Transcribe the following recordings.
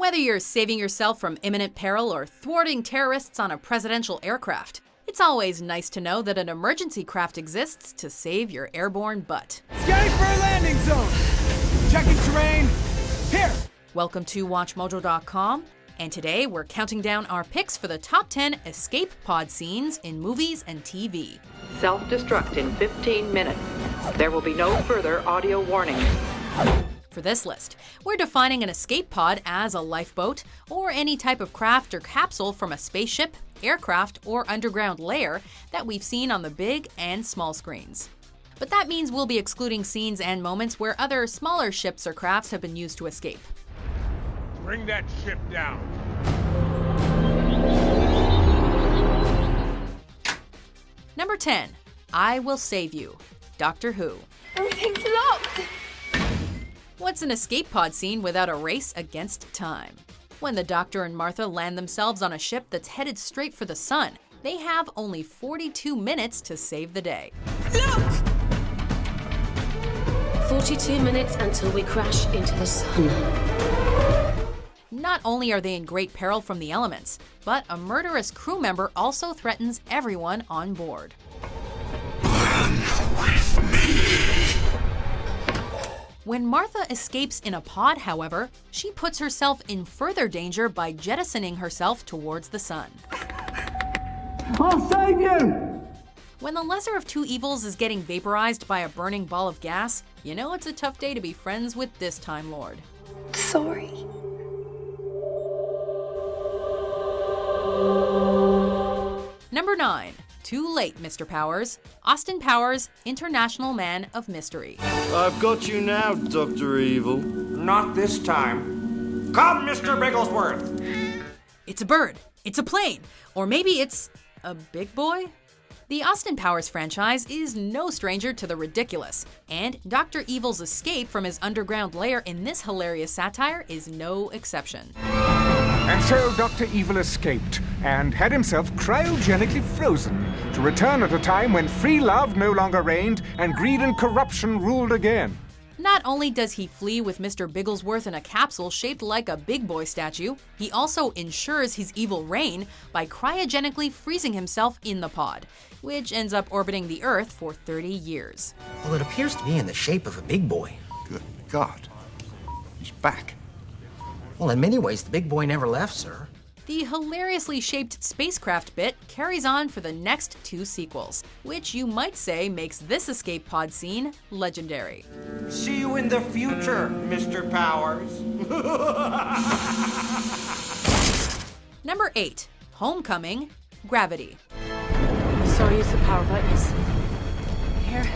Whether you're saving yourself from imminent peril or thwarting terrorists on a presidential aircraft, it's always nice to know that an emergency craft exists to save your airborne butt. Scanning for a landing zone! Checking terrain! Here! Welcome to WatchMojo.com, and today we're counting down our picks for the top 10 escape pod scenes in movies and TV. Self-destruct in 15 minutes. There will be no further audio warnings. For this list, we're defining an escape pod as a lifeboat or any type of craft or capsule from a spaceship, aircraft, or underground lair that we've seen on the big and small screens. But that means we'll be excluding scenes and moments where other smaller ships or crafts have been used to escape. Bring that ship down. Number 10. I Will Save You. Doctor Who. Everything's locked! What's an escape pod scene without a race against time? When the Doctor and Martha land themselves on a ship that's headed straight for the sun, they have only 42 minutes to save the day. Look! 42 minutes until we crash into the sun. Not only are they in great peril from the elements, but a murderous crew member also threatens everyone on board. When Martha escapes in a pod, however, she puts herself in further danger by jettisoning herself towards the sun. I'll save you! When the lesser of two evils is getting vaporized by a burning ball of gas, you know it's a tough day to be friends with this Time Lord. Sorry. Number 9. Too late, Mr. Powers. Austin Powers, International Man of Mystery. I've got you now, Dr. Evil. Not this time. Come, Mr. Bigglesworth! It's a bird. It's a plane. Or maybe it's a big boy? The Austin Powers franchise is no stranger to the ridiculous, and Dr. Evil's escape from his underground lair in this hilarious satire is no exception. And so Dr. Evil escaped and had himself cryogenically frozen to return at a time when free love no longer reigned and greed and corruption ruled again. Not only does he flee with Mr. Bigglesworth in a capsule shaped like a big boy statue, he also ensures his evil reign by cryogenically freezing himself in the pod, which ends up orbiting the Earth for 30 years. Well, it appears to be in the shape of a big boy. Good God. He's back. Well, in many ways, the big boy never left, sir. The hilariously shaped spacecraft bit carries on for the next two sequels, which you might say makes this escape pod scene legendary. See you in the future, Mr. Powers. Number 8. Homecoming, Gravity. Sorry, use the power buttons. Here.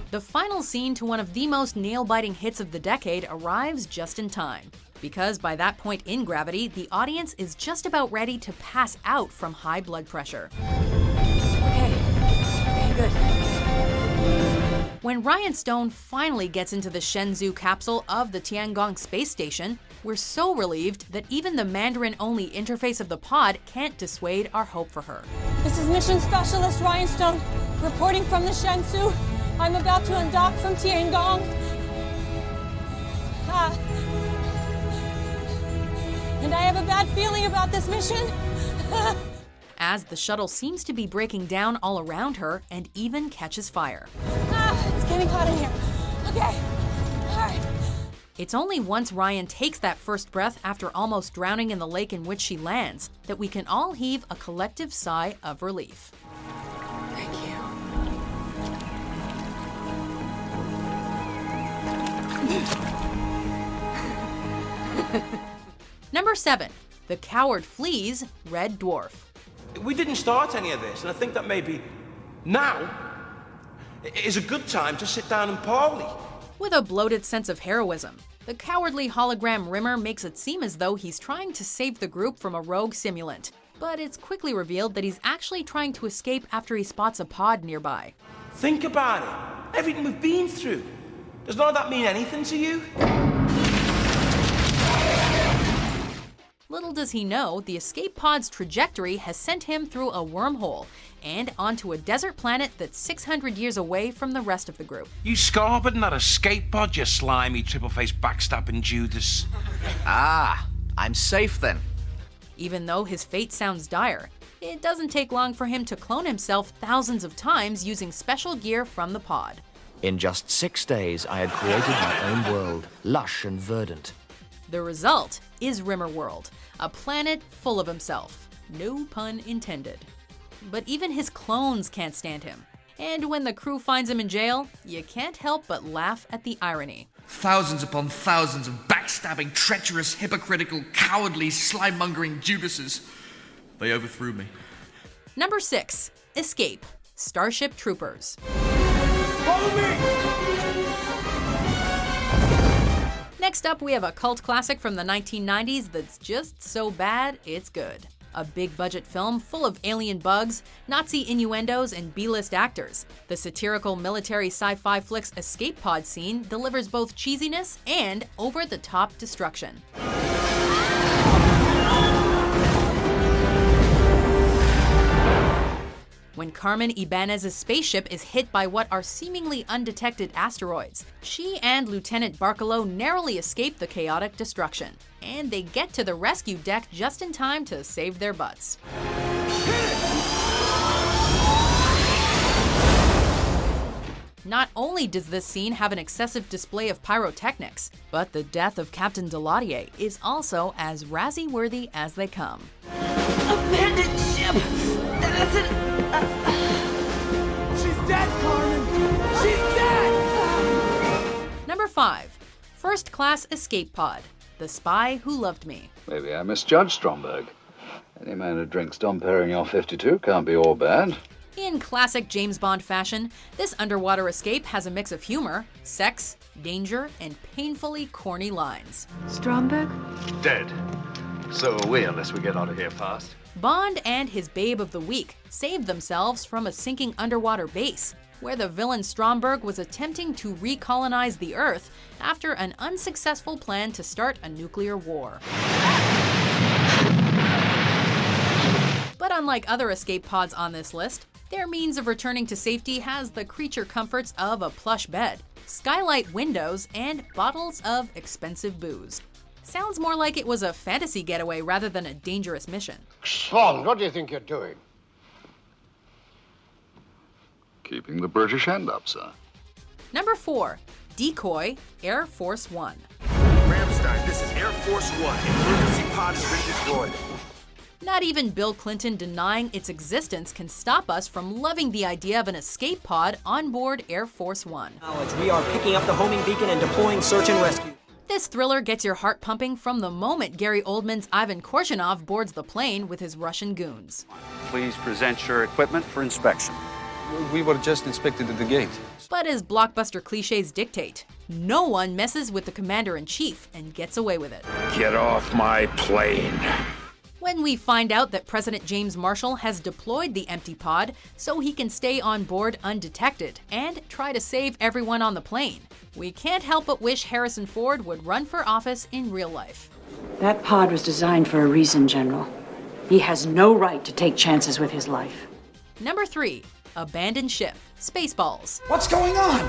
The final scene to one of the most nail-biting hits of the decade arrives just in time, because by that point in Gravity, the audience is just about ready to pass out from high blood pressure. Okay, good. When Ryan Stone finally gets into the Shenzhou capsule of the Tiangong space station, we're so relieved that even the Mandarin-only interface of the pod can't dissuade our hope for her. This is Mission Specialist Ryan Stone, reporting from the Shenzhou. I'm about to undock from Tiangong. And I have a bad feeling about this mission. As the shuttle seems to be breaking down all around her and even catches fire. It's getting hot in here. Okay, all right. It's only once Ryan takes that first breath after almost drowning in the lake in which she lands that we can all heave a collective sigh of relief. Thank you. Number 7. The Coward Flees, Red Dwarf. We didn't start any of this, and I think that maybe now is a good time to sit down and parley. With a bloated sense of heroism, the cowardly hologram Rimmer makes it seem as though he's trying to save the group from a rogue simulant, but it's quickly revealed that he's actually trying to escape after he spots a pod nearby. Think about it. Everything we've been through. Does none of that mean anything to you? Little does he know, the escape pod's trajectory has sent him through a wormhole, and onto a desert planet that's 600 years away from the rest of the group. You scarpered in that escape pod, you slimy, triple-faced backstabbing Judas. Ah, I'm safe then. Even though his fate sounds dire, it doesn't take long for him to clone himself thousands of times using special gear from the pod. In just 6 days, I had created my own world, lush and verdant. The result is Rimmerworld, a planet full of himself. No pun intended. But even his clones can't stand him. And when the crew finds him in jail, you can't help but laugh at the irony. Thousands upon thousands of backstabbing, treacherous, hypocritical, cowardly, slime-mongering Judases. They overthrew me. Number 6. Escape. Starship Troopers. Follow me! Next up, we have a cult classic from the 1990s that's just so bad, it's good. A big-budget film full of alien bugs, Nazi innuendos, and B-list actors. The satirical military sci-fi flick's escape pod scene delivers both cheesiness and over-the-top destruction. When Carmen Ibanez's spaceship is hit by what are seemingly undetected asteroids, she and Lieutenant Barkalow narrowly escape the chaotic destruction, and they get to the rescue deck just in time to save their butts. Not only does this scene have an excessive display of pyrotechnics, but the death of Captain Delaudier is also as Razzie-worthy as they come. Abandoned ship! She's dead, Carmen! She's dead! Number 5. First Class Escape Pod. The Spy Who Loved Me. Maybe I misjudged Stromberg. Any man who drinks Dom Perignon 52 can't be all bad. In classic James Bond fashion, this underwater escape has a mix of humor, sex, danger, and painfully corny lines. Stromberg? Dead. So are we, unless we get out of here fast. Bond and his babe of the week saved themselves from a sinking underwater base, where the villain Stromberg was attempting to recolonize the Earth after an unsuccessful plan to start a nuclear war. But unlike other escape pods on this list, their means of returning to safety has the creature comforts of a plush bed, skylight windows, and bottles of expensive booze. Sounds more like it was a fantasy getaway rather than a dangerous mission. Swan, what do you think you're doing? Keeping the British hand up, sir. Number 4. Decoy Air Force One. Ramstein, this is Air Force One. Emergency pod has been destroyed. Not even Bill Clinton denying its existence can stop us from loving the idea of an escape pod on board Air Force One. We are picking up the homing beacon and deploying search and rescue. This thriller gets your heart pumping from the moment Gary Oldman's Ivan Korshunov boards the plane with his Russian goons. Please present your equipment for inspection. We were just inspected at the gate. But as blockbuster cliches dictate, no one messes with the commander-in-chief and gets away with it. Get off my plane. When we find out that President James Marshall has deployed the empty pod so he can stay on board undetected and try to save everyone on the plane, we can't help but wish Harrison Ford would run for office in real life. That pod was designed for a reason, General. He has no right to take chances with his life. Number 3. Abandoned Ship. Spaceballs. What's going on?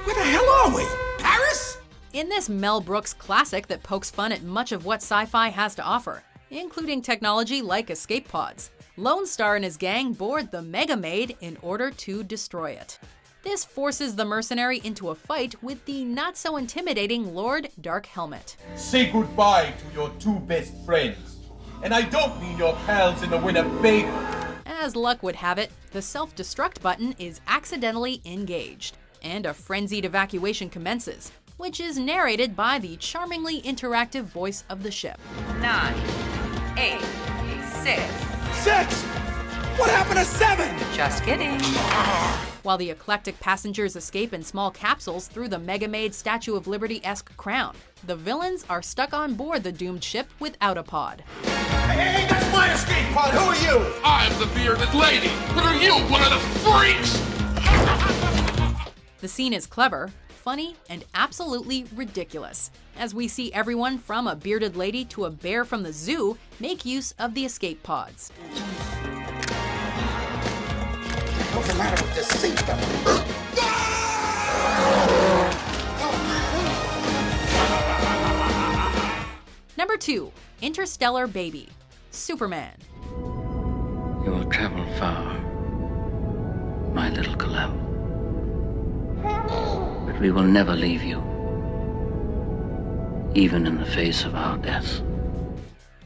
Where the hell are we? Paris? In this Mel Brooks classic that pokes fun at much of what sci-fi has to offer, including technology like escape pods, Lone Star and his gang board the Mega Maid in order to destroy it. This forces the mercenary into a fight with the not-so-intimidating Lord Dark Helmet. Say goodbye to your two best friends. And I don't mean your pals in the Winnebago. As luck would have it, the self-destruct button is accidentally engaged, and a frenzied evacuation commences, which is narrated by the charmingly interactive voice of the ship. 9, 8, 6. 6! What happened to 7? Just kidding. While the eclectic passengers escape in small capsules through the Mega Maid Statue of Liberty-esque crown, the villains are stuck on board the doomed ship without a pod. Hey, that's my escape pod! Who are you? I'm the bearded lady. What are you, one of the freaks? The scene is clever, funny, and absolutely ridiculous, as we see everyone from a bearded lady to a bear from the zoo make use of the escape pods. hell's the matter with this seatbelt? Number 2. Interstellar Baby. Superman. You will travel far, my little Kal-El. But we will never leave you, even in the face of our death.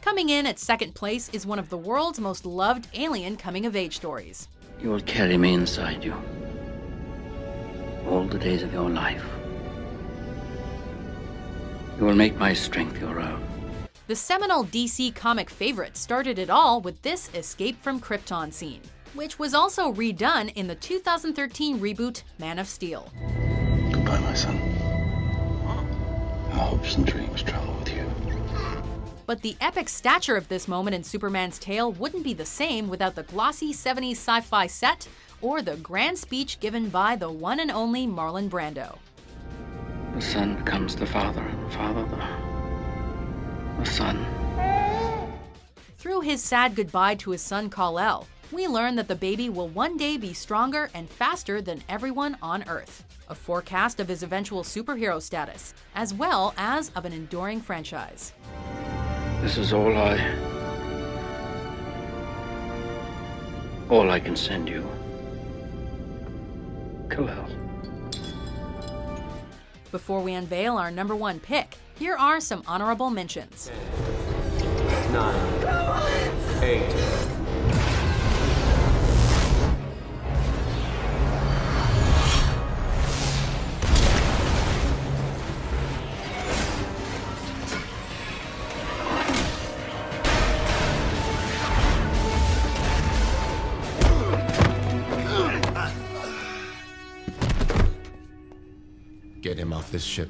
Coming in at second place is one of the world's most loved alien coming-of-age stories. You will carry me inside you all the days of your life. You will make my strength your own. The seminal DC comic favorite started it all with this Escape from Krypton scene, which was also redone in the 2013 reboot Man of Steel. Goodbye, my son. Our hopes and dreams travel with you. But the epic stature of this moment in Superman's tale wouldn't be the same without the glossy 70s sci-fi set or the grand speech given by the one and only Marlon Brando. The son becomes the father, and the father the son. Through his sad goodbye to his son Kal-El, we learn that the baby will one day be stronger and faster than everyone on Earth. A forecast of his eventual superhero status, as well as of an enduring franchise. This is all I can send you. Kal-El. Before we unveil our number 1 pick, here are some honorable mentions. 9, 8. Get him off this ship.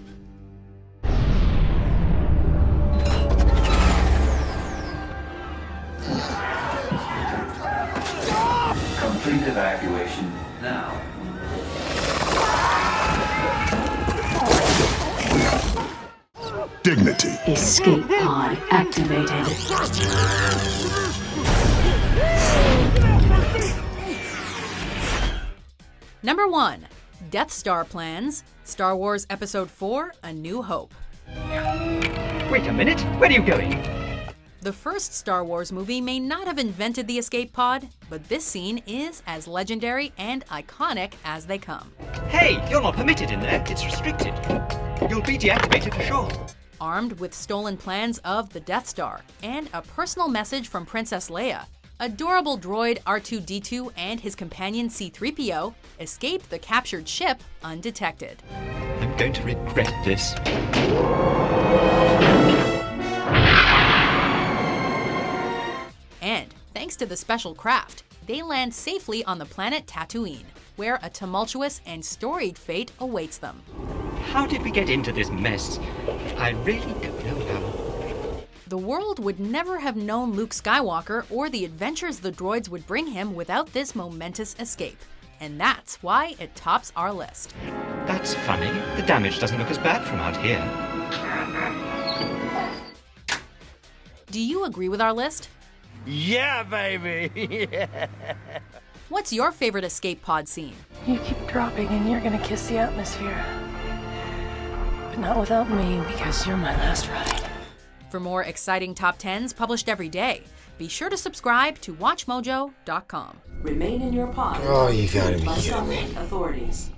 Complete evacuation now. Dignity. Escape pod activated. Number 1. Death Star Plans, Star Wars Episode 4, A New Hope. Wait a minute, where are you going? The first Star Wars movie may not have invented the escape pod, but this scene is as legendary and iconic as they come. Hey, you're not permitted in there. It's restricted. You'll be deactivated for sure. Armed with stolen plans of the Death Star and a personal message from Princess Leia, adorable droid R2-D2 and his companion C-3PO escape the captured ship undetected. I'm going to regret this. And thanks to the special craft, they land safely on the planet Tatooine, where a tumultuous and storied fate awaits them. How did we get into this mess? I really don't know how. The world would never have known Luke Skywalker or the adventures the droids would bring him without this momentous escape. And that's why it tops our list. That's funny. The damage doesn't look as bad from out here. Do you agree with our list? Yeah, baby! What's your favorite escape pod scene? You keep dropping and you're gonna kiss the atmosphere. But not without me, because you're my last ride. For more exciting top 10s published every day, be sure to subscribe to WatchMojo.com. Remain in your pod. Oh, you gotta be kidding me. Authorities.